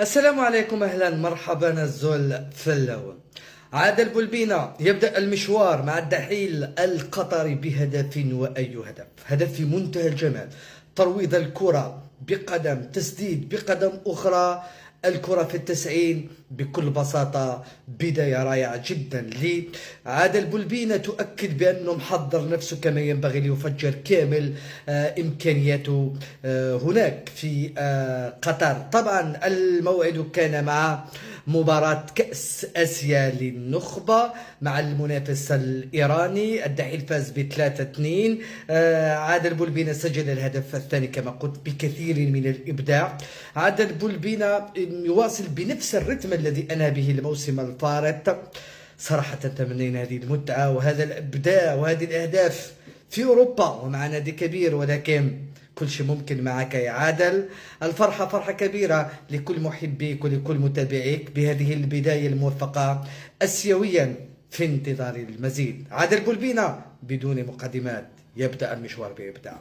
السلام عليكم، اهلا مرحبا الزول فلو. عادل بولبينة يبدأ المشوار مع الدحيل القطري بهدف، وأي هدف في منتهى الجمال. ترويض الكرة بقدم، تسديد بقدم أخرى، الكرة في التسعين بكل بساطة. بداية رائعة جدا لعادل بولبينة، تؤكد بأنه محضر نفسه كما ينبغي ليفجر كامل إمكانياته هناك في قطر. طبعا الموعد كان مع مباراة كأس آسيا للنخبة مع المنافس الإيراني. الدحيل فاز ب3-2. عادل بولبينة سجل الهدف الثاني كما قلت بكثير من الإبداع. عادل بولبينة يواصل بنفس الرتم الذي أنهى به الموسم الفارط. صراحة تمنينا هذه المتعة وهذا الإبداع وهذه الأهداف في أوروبا ومع نادي كبير، ولكن كل شيء ممكن معك يا عادل. الفرحة فرحة كبيرة لكل محبيك ولكل متابعيك بهذه البداية الموفقة آسيويا، في انتظار المزيد. عادل بولبينة بدون مقدمات يبدأ المشوار بإبداع.